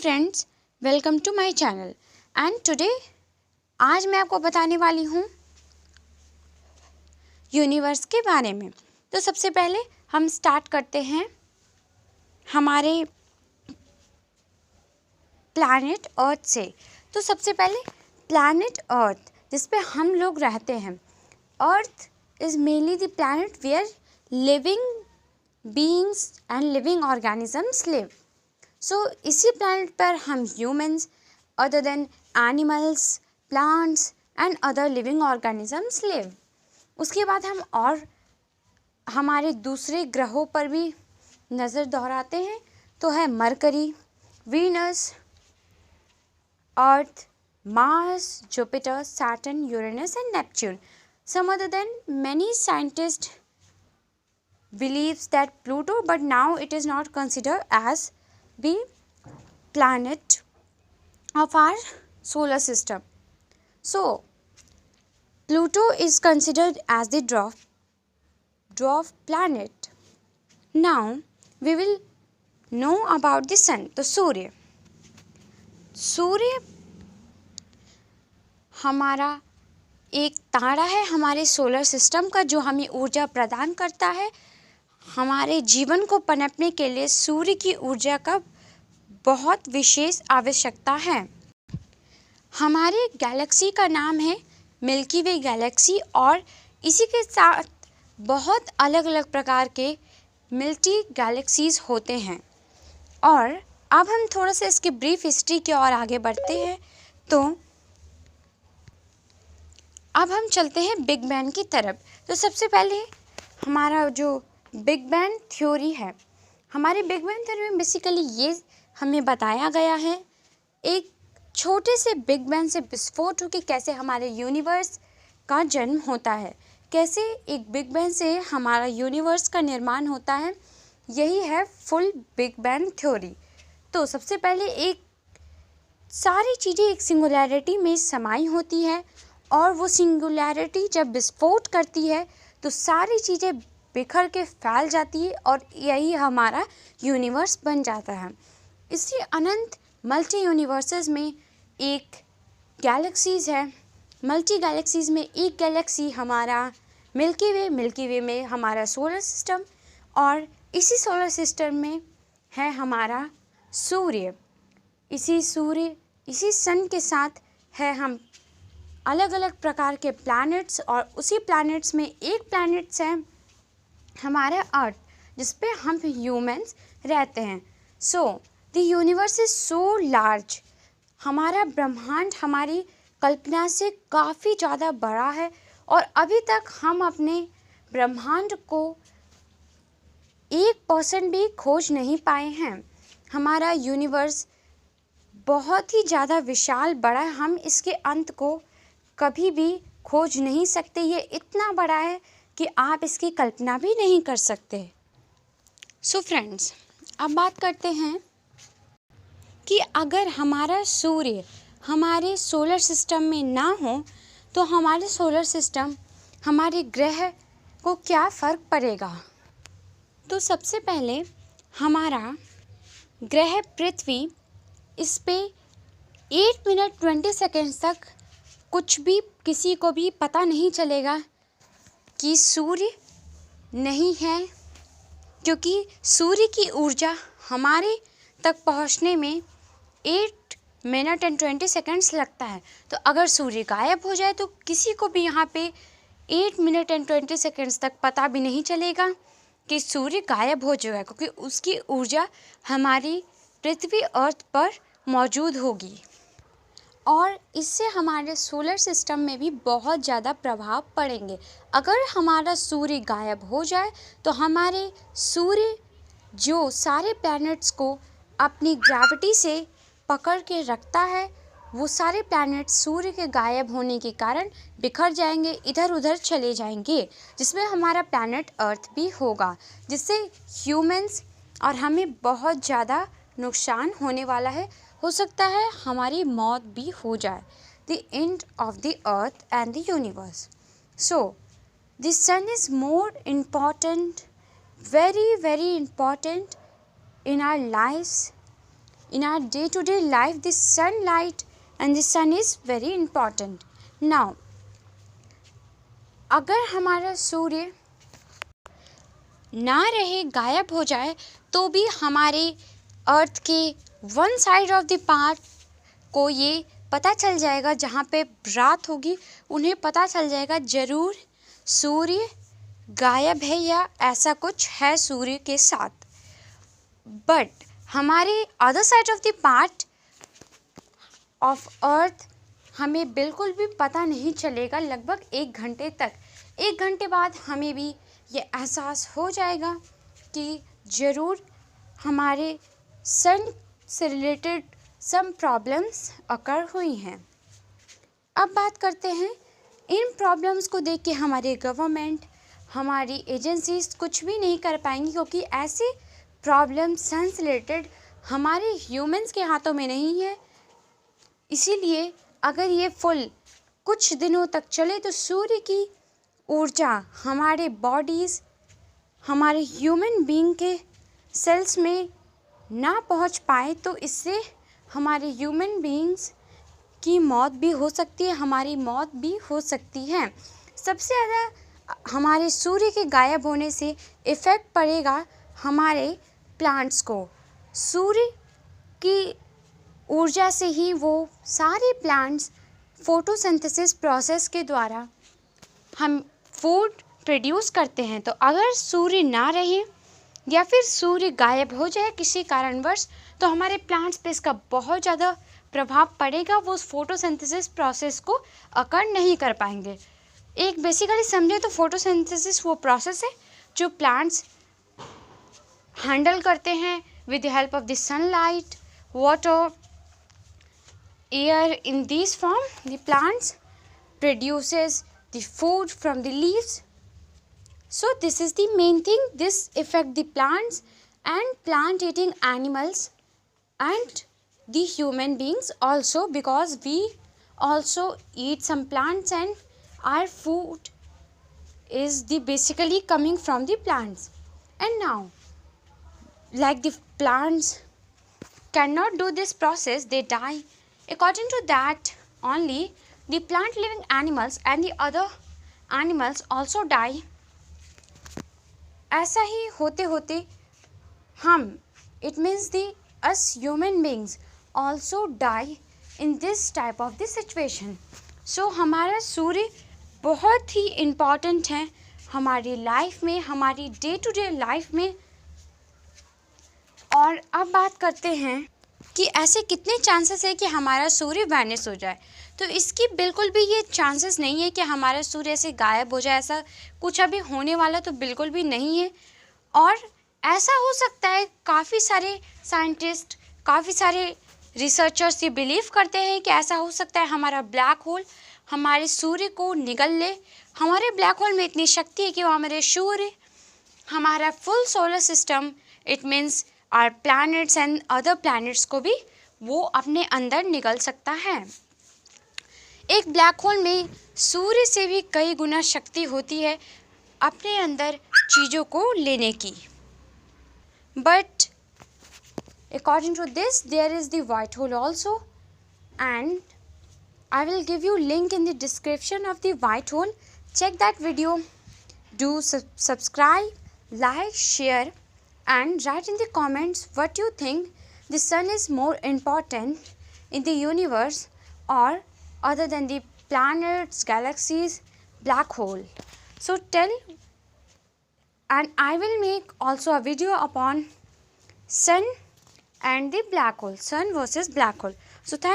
Friends, welcome to my channel and today आज मैं आपको बताने वाली हूँ यूनिवर्स के बारे में। तो सबसे पहले हम स्टार्ट करते हैं हमारे प्लैनेट अर्थ से। तो सबसे पहले प्लैनेट अर्थ जिस पे हम लोग रहते हैं। Earth is mainly the planet where living beings and living organisms live. So इसी प्लैनेट पर हम humans other than animals, plants and other living organisms live. उसके बाद हम और हमारे दूसरे ग्रहों पर भी नज़र दोहराते हैं। तो है mercury, Venus, earth, Mars, Jupiter, Saturn, Uranus and Neptune. Some other than many scientists believes that Pluto, but now it is not considered as the planet of our solar system. So Pluto is considered as the dwarf planet. Now we will know about the sun. तो सूर्य हमारा एक तारा है हमारे solar system का, जो हमें ऊर्जा प्रदान करता है। हमारे जीवन को पनपने के लिए सूर्य की ऊर्जा का बहुत विशेष आवश्यकता है। हमारे गैलेक्सी का नाम है मिल्की वे गैलेक्सी और इसी के साथ बहुत अलग अलग प्रकार के मल्टी गैलेक्सीज होते हैं। और अब हम थोड़ा सा इसकी ब्रीफ हिस्ट्री की ओर आगे बढ़ते हैं। तो अब हम चलते हैं बिग बैंग की तरफ। तो सबसे पहले हमारा जो बिग बैंग थ्योरी है, हमारे बिग बैंग थ्योरी में बेसिकली ये हमें बताया गया है एक छोटे से बिग बैंग से विस्फोट होकर कैसे हमारे यूनिवर्स का जन्म होता है, कैसे एक बिग बैंग से हमारा यूनिवर्स का निर्माण होता है। यही है फुल बिग बैंग थ्योरी। तो सबसे पहले एक सारी चीज़ें एक सिंगुलैरिटी में समाई होती है और वो सिंगुलैरिटी जब विस्फोट करती है तो सारी चीज़ें बिखर के फैल जाती है और यही हमारा यूनिवर्स बन जाता है। इसी अनंत मल्टी यूनिवर्सेस में एक गैलेक्सीज़ है। मल्टी गैलेक्सीज़ में एक गैलेक्सी हमारा मिल्की वे में हमारा सोलर सिस्टम, और इसी सोलर सिस्टम में है हमारा सूर्य। इसी सन के साथ है हम अलग अलग प्रकार के प्लैनेट्स, और उसी प्लैनेट्स में एक प्लैनेट्स है हमारा अर्थ जिस पे हम ह्यूमंस रहते हैं। So the universe is so large. हमारा ब्रह्मांड हमारी कल्पना से काफ़ी ज़्यादा बड़ा है और अभी तक हम अपने ब्रह्मांड को 1% भी खोज नहीं पाए हैं। हमारा यूनिवर्स बहुत ही ज़्यादा विशाल बड़ा है, हम इसके अंत को कभी भी खोज नहीं सकते। ये इतना बड़ा है कि आप इसकी कल्पना भी नहीं कर सकते। सो फ्रेंड्स, अब बात करते हैं कि अगर हमारा सूर्य हमारे सोलर सिस्टम में ना हो तो हमारे सोलर सिस्टम, हमारे ग्रह को क्या फ़र्क पड़ेगा। तो सबसे पहले हमारा ग्रह पृथ्वी, इस पे 8 मिनट 20 सेकेंड्स तक कुछ भी किसी को भी पता नहीं चलेगा कि सूर्य नहीं है, क्योंकि सूर्य की ऊर्जा हमारे तक पहुंचने में 8 मिनट एंड 20 सेकेंड्स लगता है। तो अगर सूर्य गायब हो जाए तो किसी को भी यहाँ पे 8 मिनट एंड 20 सेकेंड्स तक पता भी नहीं चलेगा कि सूर्य गायब हो चुका है, क्योंकि उसकी ऊर्जा हमारी पृथ्वी अर्थ पर मौजूद होगी। और इससे हमारे सोलर सिस्टम में भी बहुत ज़्यादा प्रभाव पड़ेंगे। अगर हमारा सूर्य गायब हो जाए तो हमारे सूर्य जो सारे प्लैनेट्स को अपनी ग्रेविटी से पकड़ के रखता है, वो सारे प्लैनेट्स सूर्य के गायब होने के कारण बिखर जाएंगे, इधर उधर चले जाएंगे, जिसमें हमारा प्लैनेट अर्थ भी होगा, जिससे ह्यूमंस और हमें बहुत ज़्यादा नुकसान होने वाला है। हो सकता है हमारी मौत भी हो जाए। The end of the earth and the universe. So the sun is more important, very very important in our lives, in our day-to-day life, the sunlight and the sun is very important. Now, अगर हमारा सूर्य ना रहे, गायब हो जाए, तो भी हमारे अर्थ के one side of the part को ये पता चल जाएगा, जहाँ पे रात होगी उन्हें पता चल जाएगा ज़रूर सूर्य गायब है या ऐसा कुछ है सूर्य के साथ. बट हमारे other side of the part of earth हमें बिल्कुल भी पता नहीं चलेगा लगभग 1 घंटे तक. 1 घंटे बाद हमें भी ये एहसास हो जाएगा कि ज़रूर हमारे सन से रिलेटेड सम प्रॉब्लम्स अकर हुई हैं. अब बात करते हैं, इन प्रॉब्लम्स को देख के हमारे गवर्नमेंट, हमारी एजेंसीज कुछ भी नहीं कर पाएंगी, क्योंकि ऐसे प्रॉब्लम सन से रिलेटेड हमारे ह्यूमंस के हाथों में नहीं है. इसीलिए अगर ये फुल कुछ दिनों तक चले तो सूर्य की ऊर्जा हमारे बॉडीज़, हमारे ह्यूमन बीइंग के सेल्स में ना पहुंच पाए तो इससे हमारे ह्यूमन बीइंग्स की मौत भी हो सकती है, हमारी मौत भी हो सकती है. सबसे ज़्यादा हमारे सूर्य के गायब होने से इफ़ेक्ट पड़ेगा हमारे प्लांट्स को. सूर्य की ऊर्जा से ही वो सारे प्लांट्स फोटोसिंथेसिस प्रोसेस के द्वारा हम फूड प्रोड्यूस करते हैं. तो अगर सूर्य ना रहे या फिर सूर्य गायब हो जाए किसी कारणवश, तो हमारे प्लांट्स पे इसका बहुत ज़्यादा प्रभाव पड़ेगा. वो उस फोटोसिंथेसिस प्रोसेस को अकर नहीं कर पाएंगे. एक बेसिकली समझे तो फोटोसिंथेसिस वो प्रोसेस है जो प्लांट्स हैंडल करते हैं with the help of the sunlight, water, air. In this form the plants produces the food from the leaves. So this is the main thing. This affect the plants and plant eating animals and the human beings also, because we also eat some plants and our food is the basically coming from the plants. And now, like the plants cannot do this process, they die. According to that only the plant living animals and the other animals also die. ऐसा ही होते होते हम, it means the us human beings also die in this type of the situation. So हमारा सूर्य बहुत ही important है हमारी life में, हमारी डे टू डे लाइफ में. और अब बात करते हैं कि ऐसे कितने चांसेस है कि हमारा सूर्य वैनिश हो जाए. तो इसकी बिल्कुल भी ये चांसेस नहीं है कि हमारा सूर्य ऐसे गायब हो जाए. ऐसा कुछ अभी होने वाला तो बिल्कुल भी नहीं है. और ऐसा हो सकता है, काफ़ी सारे साइंटिस्ट, काफ़ी सारे रिसर्चर्स ये बिलीव करते हैं कि ऐसा हो सकता है हमारा ब्लैक होल हमारे सूर्य को निगल ले. हमारे ब्लैक होल में इतनी शक्ति है कि वो हमारे सूर्य, हमारा full solar system, it means our planets and other planets को भी वो अपने अंदर निगल सकता है. एक ब्लैक होल में सूर्य से भी कई गुना शक्ति होती है अपने अंदर चीज़ों को लेने की. But according to this there is the white hole also, and I will give you link in the description of the white hole. Check that video. Do subscribe, like, share and write in the comments what you think the sun is more important in the universe or other than the planets, galaxies, black hole. So tell, and I will make also a video upon sun and the black hole, sun versus black hole. So thank